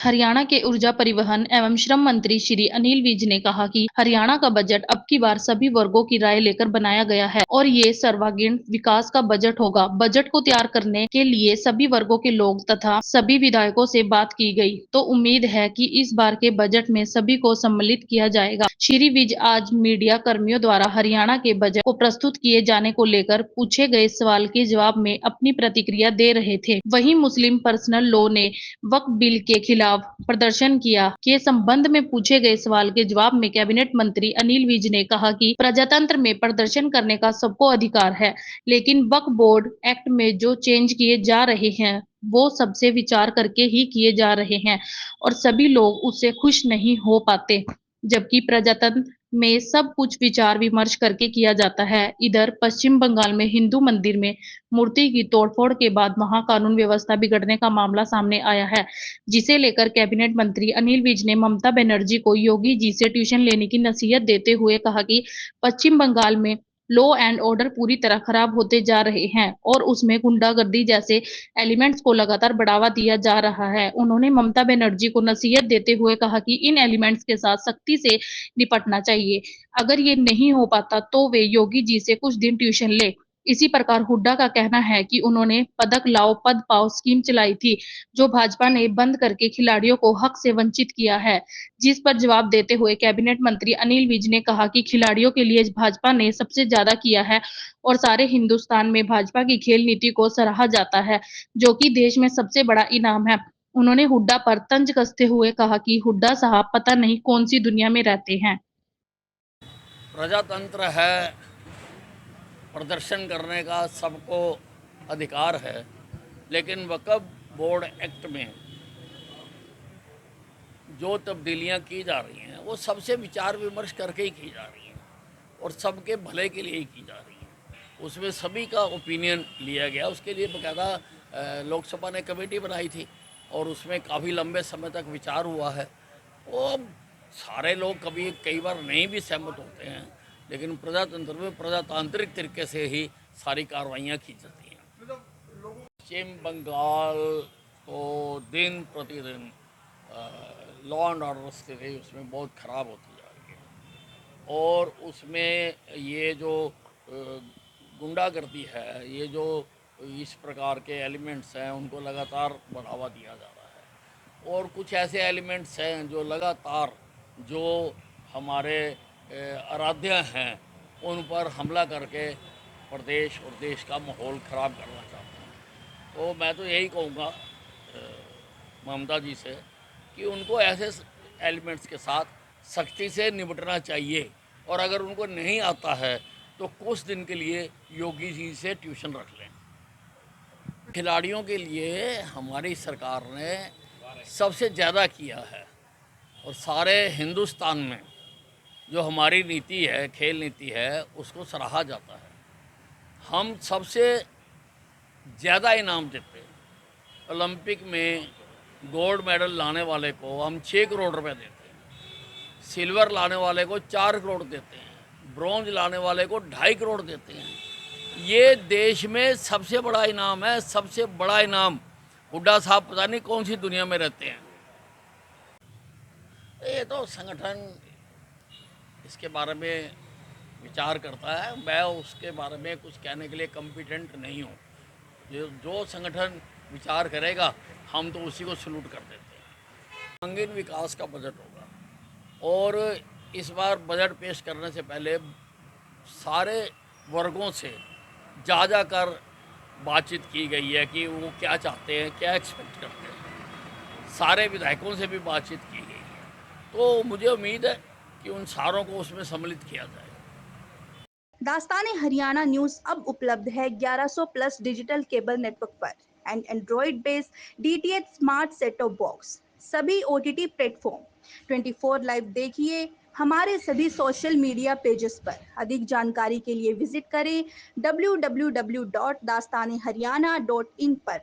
हरियाणा के ऊर्जा परिवहन एवं श्रम मंत्री श्री अनिल विज ने कहा कि हरियाणा का बजट अब की बार सभी वर्गों की राय लेकर बनाया गया है और ये सर्वांगीण विकास का बजट होगा। बजट को तैयार करने के लिए सभी वर्गों के लोग तथा सभी विधायकों से बात की गई, तो उम्मीद है कि इस बार के बजट में सभी को सम्मिलित किया जाएगा। श्री विज आज मीडिया कर्मियों द्वारा हरियाणा के बजट को प्रस्तुत किए जाने को लेकर पूछे गए सवाल के जवाब में अपनी प्रतिक्रिया दे रहे थे। वहीं मुस्लिम पर्सनल लॉ ने वक्फ बिल के खिलाफ प्रदर्शन किया के संबंध में पूछे गए सवाल के जवाब में कैबिनेट मंत्री अनिल विज ने कहा कि प्रजातंत्र में प्रदर्शन करने का सबको अधिकार है, लेकिन वक्फ बोर्ड एक्ट में जो चेंज किए जा रहे हैं वो सबसे विचार करके ही किए जा रहे हैं और सभी लोग उससे खुश नहीं हो पाते, जबकि प्रजातंत्र में सब कुछ विचार विमर्श करके किया जाता है। इधर पश्चिम बंगाल में हिंदू मंदिर में मूर्ति की तोड़फोड़ के बाद वहां कानून व्यवस्था बिगड़ने का मामला सामने आया है, जिसे लेकर कैबिनेट मंत्री अनिल विज ने ममता बनर्जी को योगी जी से ट्यूशन लेने की नसीहत देते हुए कहा कि पश्चिम बंगाल में लॉ एंड ऑर्डर पूरी तरह खराब होते जा रहे हैं और उसमें गुंडागर्दी जैसे एलिमेंट्स को लगातार बढ़ावा दिया जा रहा है। उन्होंने ममता बनर्जी को नसीहत देते हुए कहा कि इन एलिमेंट्स के साथ सख्ती से निपटना चाहिए। अगर ये नहीं हो पाता तो वे योगी जी से कुछ दिन ट्यूशन ले। इसी प्रकार हुड्डा का कहना है कि उन्होंने पदक लाओ पद पाओ स्कीम चलाई थी, जो भाजपा ने बंद करके खिलाड़ियों को हक से वंचित किया है, जिस पर जवाब देते हुए कैबिनेट मंत्री अनिल विज ने कहा कि खिलाड़ियों के लिए भाजपा ने सबसे ज्यादा किया है और सारे हिंदुस्तान में भाजपा की खेल नीति को सराहा जाता है, जो कि देश में सबसे बड़ा इनाम है। उन्होंने हुड्डा पर तंज कसते हुए कहा कि हुड्डा साहब पता नहीं कौन सी दुनिया में रहते हैं। प्रजातंत्र है, प्रदर्शन करने का सबको अधिकार है, लेकिन वक्फ बोर्ड एक्ट में जो तब्दीलियां की जा रही हैं वो सबसे विचार विमर्श करके ही की जा रही हैं और सबके भले के लिए ही की जा रही हैं। उसमें सभी का ओपिनियन लिया गया, उसके लिए बाकायदा लोकसभा ने कमेटी बनाई थी और उसमें काफ़ी लंबे समय तक विचार हुआ है। वो सारे लोग कभी कई बार नहीं भी सहमत होते हैं, लेकिन प्रजातंत्र में प्रजातांत्रिक तरीके से ही सारी कार्रवाइयाँ की जाती हैं। पश्चिम बंगाल तो दिन प्रतिदिन लॉ एंड ऑर्डर स्थिति उसमें बहुत ख़राब होती जा रही है और उसमें ये जो गुंडागर्दी है, ये जो इस प्रकार के एलिमेंट्स हैं उनको लगातार बढ़ावा दिया जा रहा है और कुछ ऐसे एलिमेंट्स हैं जो लगातार जो हमारे आराध्य हैं उन पर हमला करके प्रदेश और देश का माहौल ख़राब करना चाहते हैं। तो मैं तो यही कहूँगा ममता जी से कि उनको ऐसे एलिमेंट्स के साथ सख्ती से निपटना चाहिए और अगर उनको नहीं आता है तो कुछ दिन के लिए योगी जी से ट्यूशन रख लें। खिलाड़ियों के लिए हमारी सरकार ने सबसे ज़्यादा किया है और सारे हिंदुस्तान में जो हमारी नीति है, खेल नीति है, उसको सराहा जाता है। हम सबसे ज़्यादा इनाम देते हैं। ओलंपिक में गोल्ड मेडल लाने वाले को हम 6 करोड़ रुपए देते हैं, सिल्वर लाने वाले को 4 करोड़ देते हैं, ब्रॉन्ज लाने वाले को 2.5 करोड़ देते हैं। ये देश में सबसे बड़ा इनाम है, सबसे बड़ा इनाम। हुड्डा साहब पता नहीं कौन सी दुनिया में रहते हैं। ये तो संगठन इसके बारे में विचार करता है, मैं उसके बारे में कुछ कहने के लिए कॉम्पिटेंट नहीं हूँ। जो संगठन विचार करेगा हम तो उसी को सलूट कर देते हैं। सर्वांगीण विकास का बजट होगा और इस बार बजट पेश करने से पहले सारे वर्गों से जा कर बातचीत की गई है कि वो क्या चाहते हैं, क्या एक्सपेक्ट करते हैं। सारे विधायकों से भी बातचीत की गई है, तो मुझे उम्मीद है कि उन सारों को उसमें सम्मिलित किया जाए। दास्ताने हरियाणा न्यूज अब उपलब्ध है 1100 प्लस डिजिटल केबल नेटवर्क पर and Android based DTH smart set top box, सभी ओटीटी प्लेटफॉर्म। 24 लाइव देखिए हमारे सभी सोशल मीडिया पेजेस पर। अधिक जानकारी के लिए विजिट करें www.dastaneharyana.in पर।